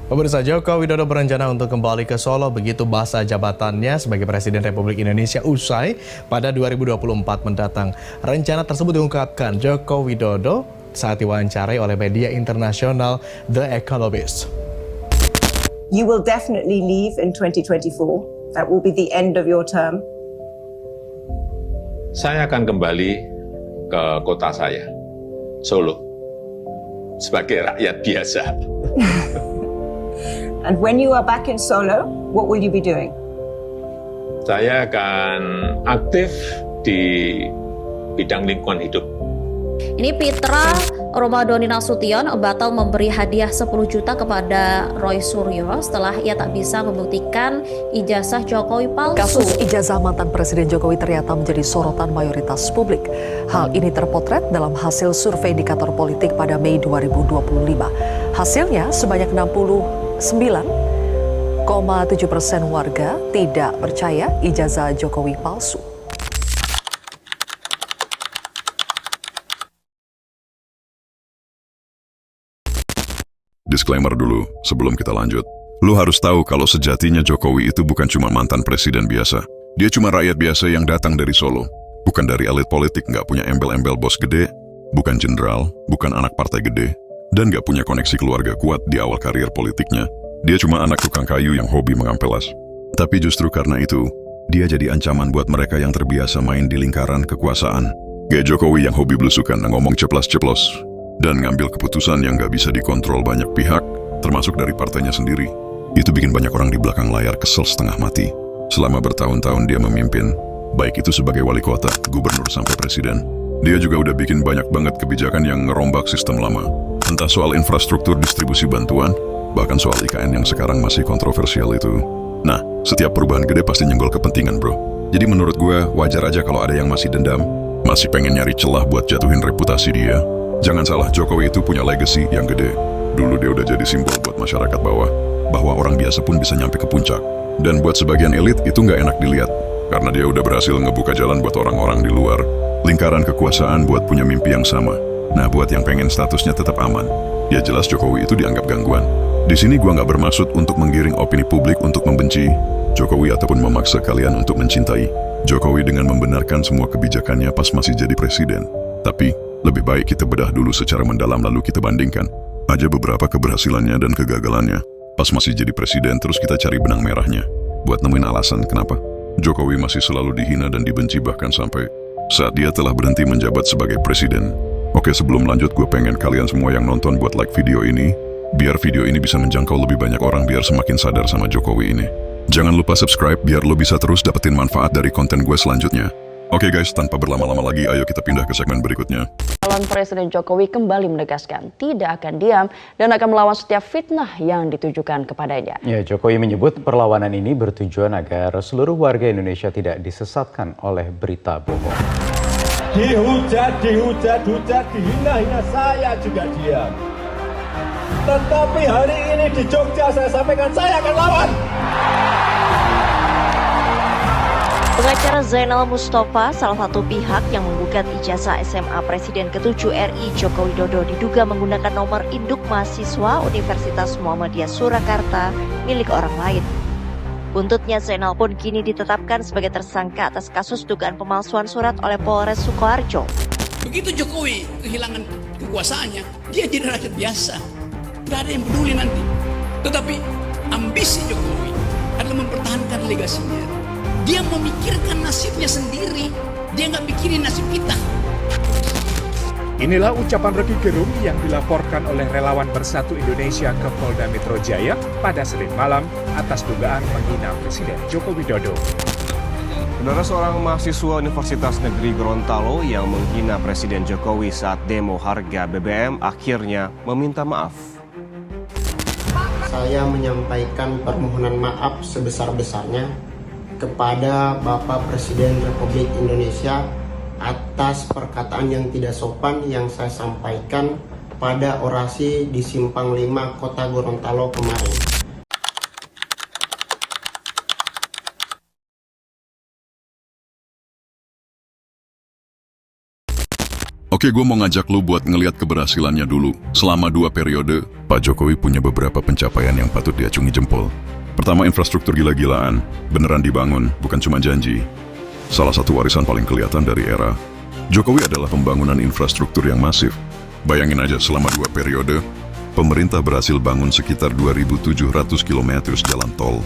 Pemirsa, Joko Widodo berencana untuk kembali ke Solo begitu masa jabatannya sebagai Presiden Republik Indonesia usai pada 2024 mendatang. Rencana tersebut diungkapkan Joko Widodo saat diwawancarai oleh media internasional The Economist. You will definitely leave in 2024. That will be the end of your term. Saya akan kembali ke kota saya, Solo, sebagai rakyat biasa. And when you are back in Solo, what will you be doing? Saya akan aktif di bidang lingkungan hidup. Ini Pitra Romadhoni Nasution batal memberi hadiah 10 juta kepada Roy Suryo setelah ia tak bisa membuktikan ijazah Jokowi palsu. Kasus ijazah mantan Presiden Jokowi ternyata menjadi sorotan mayoritas publik. Hal ini terpotret dalam hasil survei indikator politik pada Mei 2025. Hasilnya sebanyak 69,7% warga tidak percaya ijazah Jokowi palsu. Disclaimer dulu, sebelum kita lanjut. Lu harus tahu kalau sejatinya Jokowi itu bukan cuma mantan presiden biasa. Dia cuma rakyat biasa yang datang dari Solo. Bukan dari elit politik, nggak punya embel-embel bos gede, bukan jenderal, bukan anak partai gede, dan nggak punya koneksi keluarga kuat di awal karir politiknya. Dia cuma anak tukang kayu yang hobi mengampelas. Tapi justru karena itu, dia jadi ancaman buat mereka yang terbiasa main di lingkaran kekuasaan. Kayak Jokowi yang hobi belusukan, ngomong ceplas-ceplos, dan ngambil keputusan yang gak bisa dikontrol banyak pihak, termasuk dari partainya sendiri. Itu bikin banyak orang di belakang layar kesel setengah mati. Selama bertahun-tahun dia memimpin, baik itu sebagai wali kota, gubernur sampai presiden. Dia juga udah bikin banyak banget kebijakan yang ngerombak sistem lama. Entah soal infrastruktur distribusi bantuan, bahkan soal IKN yang sekarang masih kontroversial itu. Nah, setiap perubahan gede pasti nyenggol kepentingan, bro. Jadi menurut gue, wajar aja kalau ada yang masih dendam, masih pengen nyari celah buat jatuhin reputasi dia. Jangan salah, Jokowi itu punya legacy yang gede. Dulu dia udah jadi simbol buat masyarakat bawah, bahwa orang biasa pun bisa nyampe ke puncak. Dan buat sebagian elit itu nggak enak dilihat, karena dia udah berhasil ngebuka jalan buat orang-orang di luar lingkaran kekuasaan buat punya mimpi yang sama. Nah, buat yang pengen statusnya tetap aman, ya jelas Jokowi itu dianggap gangguan. Di sini gua nggak bermaksud untuk menggiring opini publik untuk membenci Jokowi ataupun memaksa kalian untuk mencintai Jokowi dengan membenarkan semua kebijakannya pas masih jadi presiden. Tapi lebih baik kita bedah dulu secara mendalam lalu kita bandingkan aja beberapa keberhasilannya dan kegagalannya pas masih jadi presiden, terus kita cari benang merahnya buat nemuin alasan kenapa Jokowi masih selalu dihina dan dibenci bahkan sampai saat dia telah berhenti menjabat sebagai presiden. Oke, sebelum lanjut gue pengen kalian semua yang nonton buat like video ini biar video ini bisa menjangkau lebih banyak orang biar semakin sadar sama Jokowi ini. Jangan lupa subscribe biar lo bisa terus dapetin manfaat dari konten gue selanjutnya. Oke guys, tanpa berlama-lama lagi, ayo kita pindah ke segmen berikutnya. Calon Presiden Jokowi kembali menegaskan tidak akan diam dan akan melawan setiap fitnah yang ditujukan kepadanya. Ya, Jokowi menyebut perlawanan ini bertujuan agar seluruh warga Indonesia tidak disesatkan oleh berita bohong. Dihujat, dihina saya juga diam. Tetapi hari ini di Jogja saya sampaikan saya akan lawan. Pengacara Zainal Mustafa, salah satu pihak yang menggugat ijazah SMA Presiden ke-7 RI Joko Widodo diduga menggunakan nomor induk mahasiswa Universitas Muhammadiyah Surakarta milik orang lain. Buntutnya, Zainal pun kini ditetapkan sebagai tersangka atas kasus dugaan pemalsuan surat oleh Polres Sukoharjo. Begitu Jokowi kehilangan kekuasaannya, dia jadi rakyat biasa. Gak ada yang peduli nanti. Tetapi ambisi Jokowi adalah mempertahankan legasinya. Dia memikirkan nasibnya sendiri, dia nggak pikirin nasib kita. Inilah ucapan Roky Gerung yang dilaporkan oleh relawan Bersatu Indonesia ke Polda Metro Jaya pada Senin malam atas dugaan menghina Presiden Joko Widodo. Saudara, seorang mahasiswa Universitas Negeri Gorontalo yang menghina Presiden Jokowi saat demo harga BBM akhirnya meminta maaf. Saya menyampaikan permohonan maaf sebesar-besarnya kepada Bapak Presiden Republik Indonesia atas perkataan yang tidak sopan yang saya sampaikan pada orasi di Simpang 5 Kota Gorontalo kemarin. Oke, gue mau ngajak lu buat ngeliat keberhasilannya dulu. Selama 2 periode, Pak Jokowi punya beberapa pencapaian yang patut diacungi jempol. Pertama, infrastruktur gila-gilaan. Beneran dibangun, bukan cuma janji. Salah satu warisan paling kelihatan dari era Jokowi adalah pembangunan infrastruktur yang masif. Bayangin aja, selama 2 periode, pemerintah berhasil bangun sekitar 2.700 km jalan tol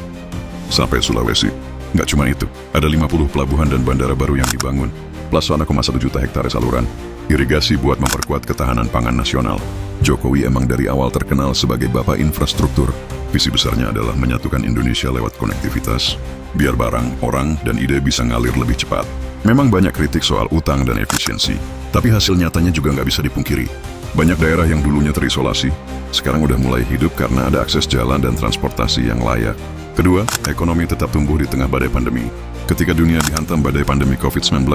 sampai Sulawesi. Nggak cuma itu, ada 50 pelabuhan dan bandara baru yang dibangun, plus 1,1 juta hektare saluran irigasi buat memperkuat ketahanan pangan nasional. Jokowi emang dari awal terkenal sebagai bapak infrastruktur. Visi besarnya adalah menyatukan Indonesia lewat konektivitas, biar barang, orang, dan ide bisa ngalir lebih cepat. Memang banyak kritik soal utang dan efisiensi, tapi hasil nyatanya juga nggak bisa dipungkiri. Banyak daerah yang dulunya terisolasi, sekarang udah mulai hidup karena ada akses jalan dan transportasi yang layak. Kedua, ekonomi tetap tumbuh di tengah badai pandemi. Ketika dunia dihantam badai pandemi COVID-19,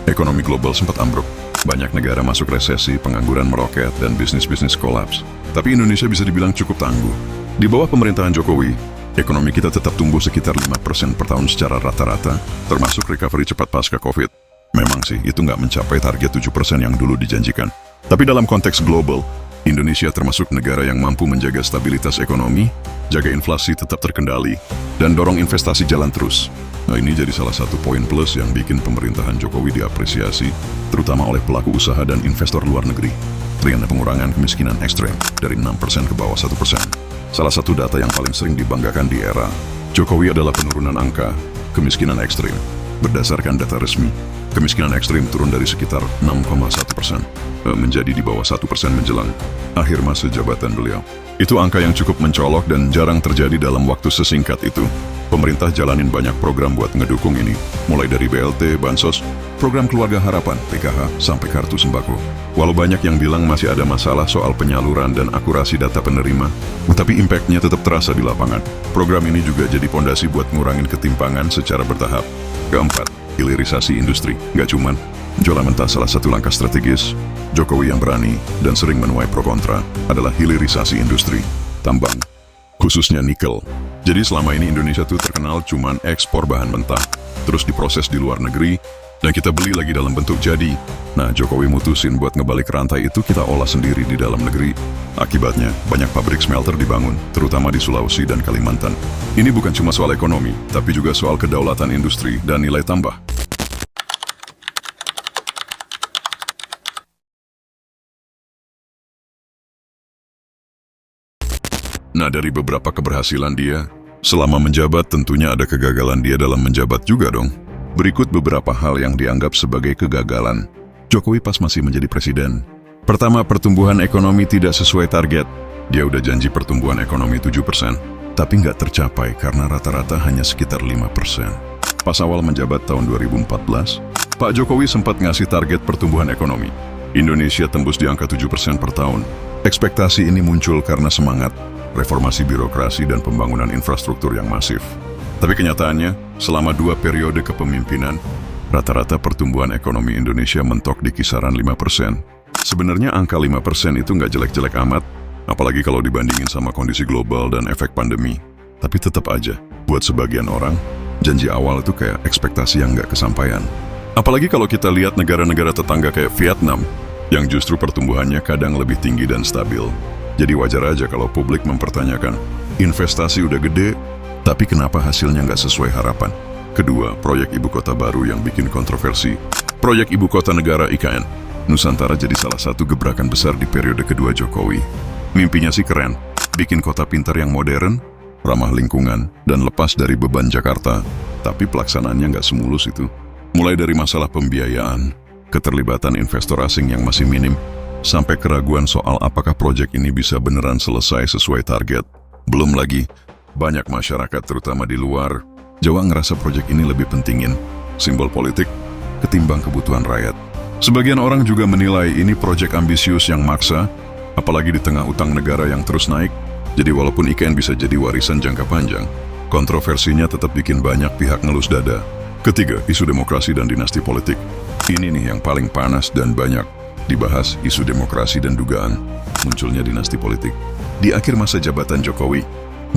ekonomi global sempat ambruk. Banyak negara masuk resesi, pengangguran meroket, dan bisnis-bisnis kolaps. Tapi Indonesia bisa dibilang cukup tangguh. Di bawah pemerintahan Jokowi, ekonomi kita tetap tumbuh sekitar 5% per tahun secara rata-rata, termasuk recovery cepat pasca COVID. Memang sih, itu nggak mencapai target 7% yang dulu dijanjikan. Tapi dalam konteks global, Indonesia termasuk negara yang mampu menjaga stabilitas ekonomi, jaga inflasi tetap terkendali, dan dorong investasi jalan terus. Nah, ini jadi salah satu poin plus yang bikin pemerintahan Jokowi diapresiasi, terutama oleh pelaku usaha dan investor luar negeri. Dengan pengurangan kemiskinan ekstrem dari 6% ke bawah 1%. Salah satu data yang paling sering dibanggakan di era Jokowi adalah penurunan angka kemiskinan ekstrem. Berdasarkan data resmi, kemiskinan ekstrim turun dari sekitar 6,1% menjadi di bawah 1% menjelang akhir masa jabatan beliau. Itu angka yang cukup mencolok dan jarang terjadi dalam waktu sesingkat itu. Pemerintah jalanin banyak program buat ngedukung ini, mulai dari BLT, Bansos, program Keluarga Harapan, PKH, sampai kartu sembako. Walau banyak yang bilang masih ada masalah soal penyaluran dan akurasi data penerima, tapi impact-nya tetap terasa di lapangan. Program ini juga jadi pondasi buat ngurangin ketimpangan secara bertahap. Keempat, hilirisasi industri. Nggak cuman jualan mentah, salah satu langkah strategis Jokowi yang berani dan sering menuai pro kontra adalah hilirisasi industri, tambang, khususnya nikel. Jadi selama ini Indonesia tuh terkenal cuman ekspor bahan mentah, terus diproses di luar negeri, dan kita beli lagi dalam bentuk jadi. Nah, Jokowi mutusin buat ngebalik rantai itu kita olah sendiri di dalam negeri. Akibatnya, banyak pabrik smelter dibangun, terutama di Sulawesi dan Kalimantan. Ini bukan cuma soal ekonomi, tapi juga soal kedaulatan industri dan nilai tambah. Nah, dari beberapa keberhasilan dia, selama menjabat tentunya ada kegagalan dia dalam menjabat juga dong. Berikut beberapa hal yang dianggap sebagai kegagalan Jokowi pas masih menjadi presiden. Pertama, pertumbuhan ekonomi tidak sesuai target. Dia udah janji pertumbuhan ekonomi 7%, tapi nggak tercapai karena rata-rata hanya sekitar 5%. Pas awal menjabat tahun 2014, Pak Jokowi sempat ngasih target pertumbuhan ekonomi. Indonesia tembus di angka 7% per tahun. Ekspektasi ini muncul karena semangat reformasi birokrasi dan pembangunan infrastruktur yang masif. Tapi kenyataannya, selama 2 periode kepemimpinan, rata-rata pertumbuhan ekonomi Indonesia mentok di kisaran 5%. Sebenarnya angka 5% itu nggak jelek-jelek amat, apalagi kalau dibandingin sama kondisi global dan efek pandemi. Tapi tetap aja, buat sebagian orang, janji awal itu kayak ekspektasi yang nggak kesampaian. Apalagi kalau kita lihat negara-negara tetangga kayak Vietnam, yang justru pertumbuhannya kadang lebih tinggi dan stabil. Jadi wajar aja kalau publik mempertanyakan, investasi udah gede, tapi kenapa hasilnya nggak sesuai harapan? Kedua, proyek ibu kota baru yang bikin kontroversi. Proyek ibu kota negara IKN, Nusantara jadi salah satu gebrakan besar di periode kedua Jokowi. Mimpinya sih keren, bikin kota pintar yang modern, ramah lingkungan, dan lepas dari beban Jakarta. Tapi pelaksanaannya nggak semulus itu. Mulai dari masalah pembiayaan, keterlibatan investor asing yang masih minim, sampai keraguan soal apakah proyek ini bisa beneran selesai sesuai target. Belum lagi, banyak masyarakat terutama di luar Jawa ngerasa proyek ini lebih pentingin simbol politik ketimbang kebutuhan rakyat. Sebagian orang juga menilai ini proyek ambisius yang maksa, apalagi di tengah utang negara yang terus naik. Jadi walaupun IKN bisa jadi warisan jangka panjang, kontroversinya tetap bikin banyak pihak ngelus dada. Ketiga, isu demokrasi dan dinasti politik. Ini nih yang paling panas dan banyak dibahas, isu demokrasi dan dugaan munculnya dinasti politik. Di akhir masa jabatan Jokowi,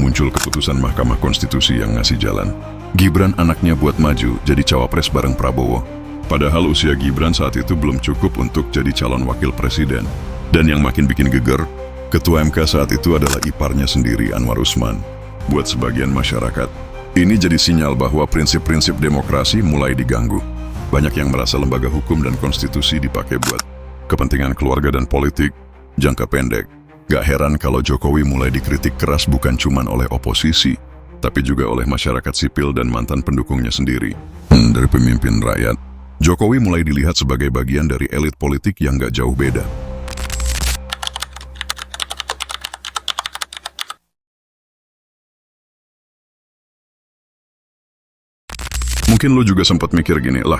muncul keputusan Mahkamah Konstitusi yang ngasih jalan Gibran anaknya buat maju jadi cawapres bareng Prabowo. Padahal usia Gibran saat itu belum cukup untuk jadi calon wakil presiden. Dan yang makin bikin geger, Ketua MK saat itu adalah iparnya sendiri, Anwar Usman. Buat sebagian masyarakat, ini jadi sinyal bahwa prinsip-prinsip demokrasi mulai diganggu. Banyak yang merasa lembaga hukum dan konstitusi dipakai buat kepentingan keluarga dan politik jangka pendek. Gak heran kalau Jokowi mulai dikritik keras bukan cuma oleh oposisi, tapi juga oleh masyarakat sipil dan mantan pendukungnya sendiri. Dari pemimpin rakyat, Jokowi mulai dilihat sebagai bagian dari elit politik yang gak jauh beda. Mungkin lu juga sempat mikir gini, lah,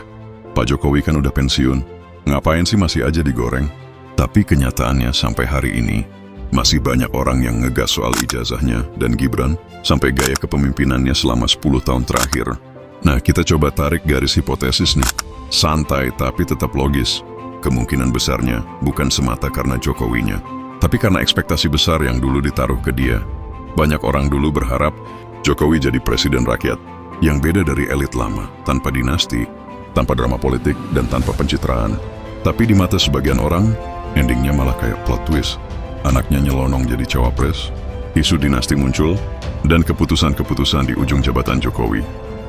Pak Jokowi kan udah pensiun, ngapain sih masih aja digoreng? Tapi kenyataannya sampai hari ini, masih banyak orang yang ngegas soal ijazahnya dan Gibran sampai gaya kepemimpinannya selama 10 tahun terakhir. Nah, kita coba tarik garis hipotesis nih. Santai tapi tetap logis. Kemungkinan besarnya bukan semata karena Jokowinya, tapi karena ekspektasi besar yang dulu ditaruh ke dia. Banyak orang dulu berharap Jokowi jadi presiden rakyat, yang beda dari elit lama, tanpa dinasti, tanpa drama politik, dan tanpa pencitraan. Tapi di mata sebagian orang, endingnya malah kayak plot twist. Anaknya nyelonong jadi cawapres, isu dinasti muncul, dan keputusan-keputusan di ujung jabatan Jokowi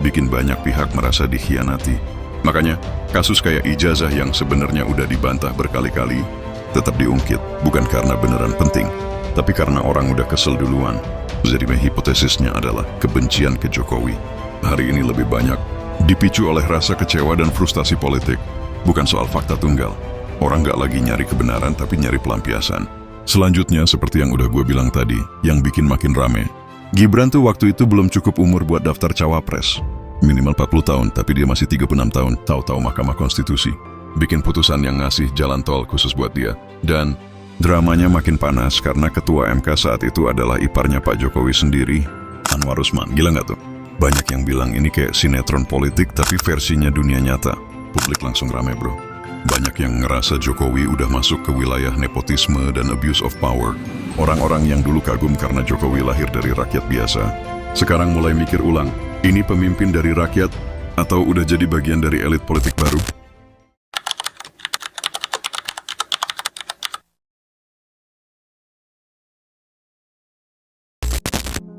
bikin banyak pihak merasa dikhianati. Makanya, kasus kayak ijazah yang sebenarnya udah dibantah berkali-kali tetap diungkit, bukan karena beneran penting, tapi karena orang udah kesel duluan. Jadi hipotesisnya adalah kebencian ke Jokowi. Hari ini lebih banyak dipicu oleh rasa kecewa dan frustasi politik, bukan soal fakta tunggal. Orang gak lagi nyari kebenaran tapi nyari pelampiasan. Selanjutnya, seperti yang udah gue bilang tadi, yang bikin makin rame, Gibran tuh waktu itu belum cukup umur buat daftar cawapres. Minimal 40 tahun, tapi dia masih 36 tahun. Tahu-tahu Mahkamah Konstitusi bikin putusan yang ngasih jalan tol khusus buat dia. Dan dramanya makin panas karena Ketua MK saat itu adalah iparnya Pak Jokowi sendiri, Anwar Usman. Gila nggak tuh? Banyak yang bilang ini kayak sinetron politik tapi versinya dunia nyata. Publik langsung rame, bro. Banyak yang ngerasa Jokowi udah masuk ke wilayah nepotisme dan abuse of power. Orang-orang yang dulu kagum karena Jokowi lahir dari rakyat biasa, sekarang mulai mikir ulang, ini pemimpin dari rakyat atau udah jadi bagian dari elit politik baru?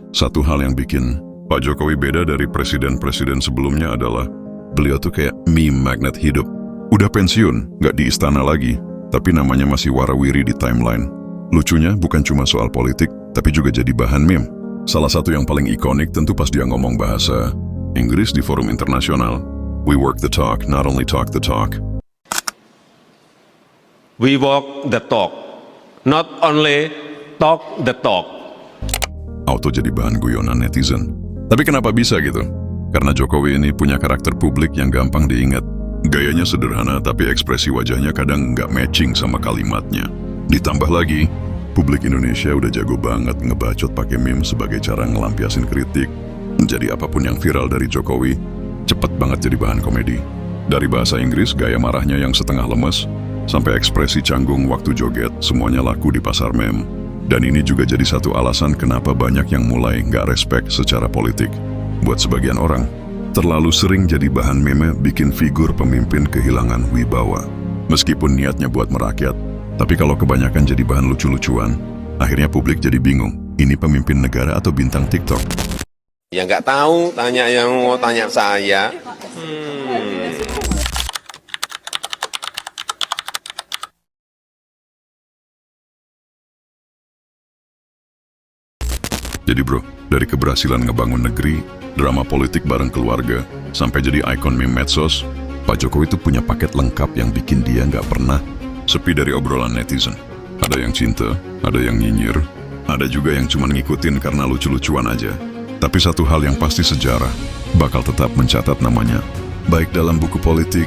Satu hal yang bikin Pak Jokowi beda dari presiden-presiden sebelumnya adalah beliau tuh kayak meme magnet hidup. Udah pensiun, nggak di istana lagi, tapi namanya masih warawiri di timeline. Lucunya bukan cuma soal politik, tapi juga jadi bahan meme. Salah satu yang paling ikonik tentu pas dia ngomong bahasa Inggris di forum internasional. We work the talk, not only talk the talk. We walk the talk, not only talk the talk. Auto jadi bahan guyonan netizen. Tapi kenapa bisa gitu? Karena Jokowi ini punya karakter publik yang gampang diingat. Gayanya sederhana, tapi ekspresi wajahnya kadang nggak matching sama kalimatnya. Ditambah lagi, publik Indonesia udah jago banget ngebacot pakai meme sebagai cara ngelampiasin kritik. Jadi apapun yang viral dari Jokowi, cepet banget jadi bahan komedi. Dari bahasa Inggris, gaya marahnya yang setengah lemes, sampai ekspresi canggung waktu joget, semuanya laku di pasar meme. Dan ini juga jadi satu alasan kenapa banyak yang mulai nggak respect secara politik. Buat sebagian orang, terlalu sering jadi bahan meme bikin figur pemimpin kehilangan wibawa. Meskipun niatnya buat merakyat, tapi kalau kebanyakan jadi bahan lucu-lucuan, akhirnya publik jadi bingung, ini pemimpin negara atau bintang TikTok? Ya nggak tahu, tanya yang mau tanya saya. Jadi bro, dari keberhasilan ngebangun negeri, drama politik bareng keluarga, sampai jadi ikon meme medsos, Pak Jokowi itu punya paket lengkap yang bikin dia nggak pernah sepi dari obrolan netizen. Ada yang cinta, ada yang nyinyir, ada juga yang cuma ngikutin karena lucu-lucuan aja. Tapi satu hal yang pasti sejarah bakal tetap mencatat namanya, baik dalam buku politik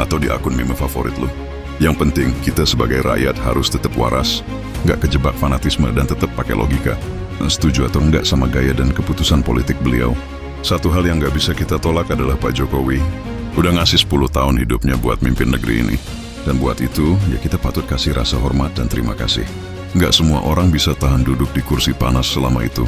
atau di akun meme favorit lo. Yang penting kita sebagai rakyat harus tetap waras, nggak kejebak fanatisme dan tetap pakai logika. Setuju atau enggak sama gaya dan keputusan politik beliau, satu hal yang nggak bisa kita tolak adalah Pak Jokowi udah ngasih 10 tahun hidupnya buat mimpin negeri ini. Dan buat itu, ya kita patut kasih rasa hormat dan terima kasih. Nggak semua orang bisa tahan duduk di kursi panas selama itu.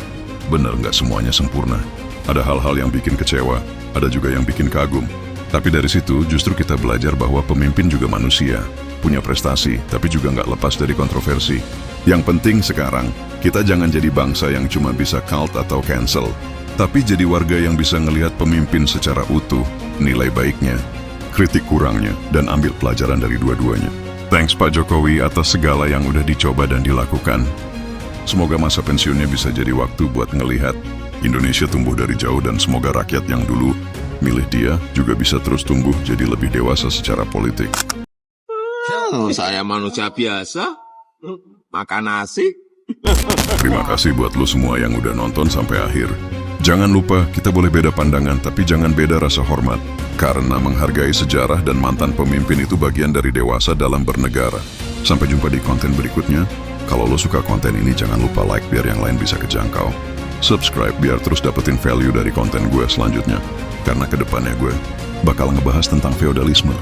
Bener, nggak semuanya sempurna. Ada hal-hal yang bikin kecewa, ada juga yang bikin kagum. Tapi dari situ justru kita belajar bahwa pemimpin juga manusia, punya prestasi, tapi juga nggak lepas dari kontroversi. Yang penting sekarang, kita jangan jadi bangsa yang cuma bisa cult atau cancel, tapi jadi warga yang bisa ngelihat pemimpin secara utuh, nilai baiknya, kritik kurangnya, dan ambil pelajaran dari dua-duanya. Thanks Pak Jokowi atas segala yang udah dicoba dan dilakukan. Semoga masa pensiunnya bisa jadi waktu buat ngelihat Indonesia tumbuh dari jauh dan semoga rakyat yang dulu milih dia juga bisa terus tumbuh jadi lebih dewasa secara politik. Saya manusia biasa, makan nasi. Terima kasih buat lo semua yang udah nonton sampai akhir. Jangan lupa kita boleh beda pandangan tapi jangan beda rasa hormat. Karena menghargai sejarah dan mantan pemimpin itu bagian dari dewasa dalam bernegara. Sampai jumpa di konten berikutnya. Kalau lo suka konten ini jangan lupa like biar yang lain bisa kejangkau. Subscribe biar terus dapetin value dari konten gue selanjutnya. Karena kedepannya gue bakal ngebahas tentang feodalisme,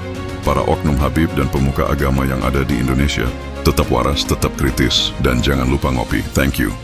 para oknum habib dan pemuka agama yang ada di Indonesia. Tetap waras, tetap kritis, dan jangan lupa ngopi. Thank you.